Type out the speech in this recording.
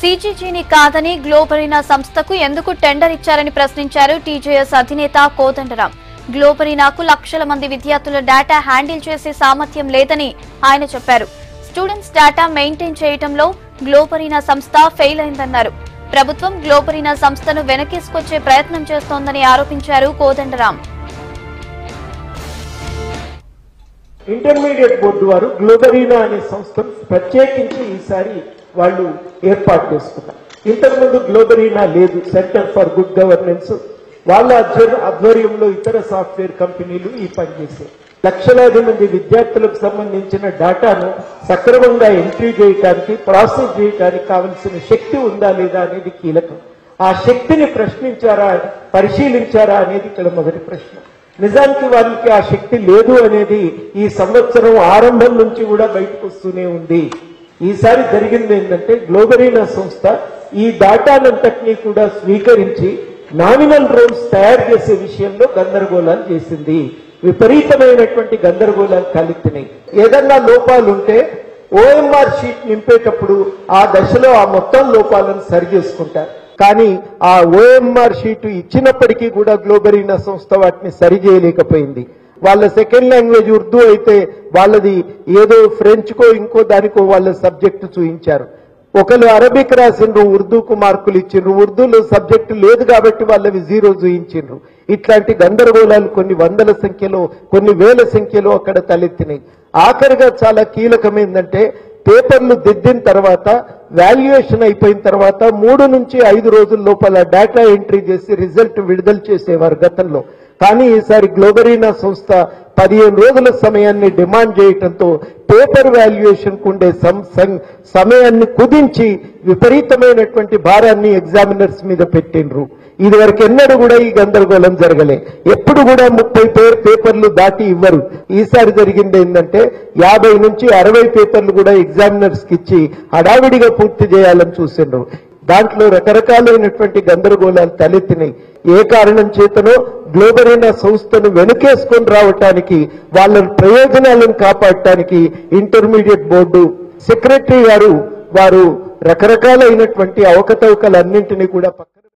సీజీజీని కాదని గ్లోబరీనా సంస్థకు ఎందుకు టెండర్ ఇచ్చారని ప్రశ్నించారు టీజేఎస్ అధినేత కోదండరాం. గ్లోబరీనాకు లక్షల మంది విద్యార్థుల డేటా హ్యాండిల్ చేసే సామర్థ్యం లేదని ఆయన చెప్పారు. స్టూడెంట్స్ డేటా మెయింటైన్ చేయడంలో గ్లోబరీనా సంస్థ ఫెయిల్ అయిందన్నారు. ప్రభుత్వం గ్లోబరీనా సంస్థను వెనకేసుకొచ్చే ప్రయత్నం చేస్తోందని ఆరోపించారు కోదండరాం. ఇంటర్మీడియట్ బోర్డు వారు గ్లోబరీనా అనే సంస్థను ప్రత్యేకించి ఈసారి వాళ్ళు ఏర్పాటు చేసుకున్నారు. ఇంతకుముందు గ్లోబరీనా లేదు. సెంటర్ ఫర్ గుడ్ గవర్నెన్స్ వాళ్ళ ఆధ్వర్యంలో ఇతర సాఫ్ట్వేర్ కంపెనీలు ఈ పనిచేశాయి. లక్షలాది మంది విద్యార్థులకు సంబంధించిన డేటాను సక్రమంగా ఎంట్రీ చేయడానికి, ప్రాసెస్ చేయడానికి కావలసిన శక్తి ఉందా లేదా అనేది కీలకం. ఆ శక్తిని ప్రశ్నించారా, పరిశీలించారా అనేది ఇక్కడ మొదటి ప్రశ్న. నిజానికి వారికి ఆ శక్తి లేదు అనేది ఈ సంవత్సరం ఆరంభం నుంచి కూడా బయటకు వస్తూనే ఉంది. ఈసారి జరిగింది ఏంటంటే గ్లోబరీనా సంస్థ ఈ డేటానంతటినీ కూడా స్వీకరించి నామినల్ రోల్స్ తయారు చేసే విషయంలో గందరగోళాలు చేసింది. విపరీతమైనటువంటి గందరగోళాలు తలెత్తినాయి. ఏదన్నా లోపాలుంటే ఓఎంఆర్ షీట్ నింపేటప్పుడు ఆ దశలో ఆ మొత్తం లోపాలను సరి చేసుకుంటారు. కానీ ఆ ఓఎంఆర్ షీటు ఇచ్చినప్పటికీ కూడా గ్లోబరీనా సంస్థ వాటిని సరి చేయలేకపోయింది. వాళ్ళ సెకండ్ లాంగ్వేజ్ ఉర్దూ అయితే వాళ్ళది ఏదో ఫ్రెంచ్కో ఇంకో దానికో వాళ్ళ సబ్జెక్టు చూయించారు. ఒకరు అరబిక్ రాసిండ్రు, ఉర్దూకు మార్కులు ఇచ్చిండ్రు. ఉర్దూలో సబ్జెక్టు లేదు కాబట్టి వాళ్ళవి 0 చూయించిండ్రు. ఇట్లాంటి గందరగోళాలు కొన్ని వందల సంఖ్యలో, కొన్ని వేల సంఖ్యలో అక్కడ తలెత్తినాయి. ఆఖరిగా చాలా కీలకమైందంటే పేపర్లు దిద్దిన తర్వాత, వాల్యుయేషన్ అయిపోయిన తర్వాత 3 నుంచి 5 రోజుల లోపల డేటా ఎంట్రీ చేసి రిజల్ట్ విడుదల చేసేవారు గతంలో. కానీ ఈసారి గ్లోబరీనా సంస్థ 15 రోజుల సమయాన్ని డిమాండ్ చేయడంతో పేపర్ వాల్యుయేషన్ కు ఉండే సమయాన్ని కుదించి విపరీతమైనటువంటి భారాన్ని ఎగ్జామినర్స్ మీద పెట్టిండ్రు. ఇది వరకు ఎన్నడూ కూడా ఈ గందరగోళం జరగలే. ఎప్పుడు కూడా 30 పేపర్లు దాటి ఇవ్వరు. ఈసారి జరిగింది ఏంటంటే 50 నుంచి 60 పేపర్లు కూడా ఎగ్జామినర్స్ కి ఇచ్చి హడావిడిగా పూర్తి చేయాలని చూసిండ్రు. దాంట్లో రకరకాలైనటువంటి గందరగోళాలు తలెత్తినాయి. ఏ కారణం చేతనో గ్లోబరీనా సంస్థను వెనుకేసుకొని రావటానికి, వాళ్ళ ప్రయోజనాలను కాపాడటానికి ఇంటర్మీడియట్ బోర్డు సెక్రటరీ గారు వారు రకరకాలైనటువంటి అవకతవకలన్నింటినీ కూడా పక్కన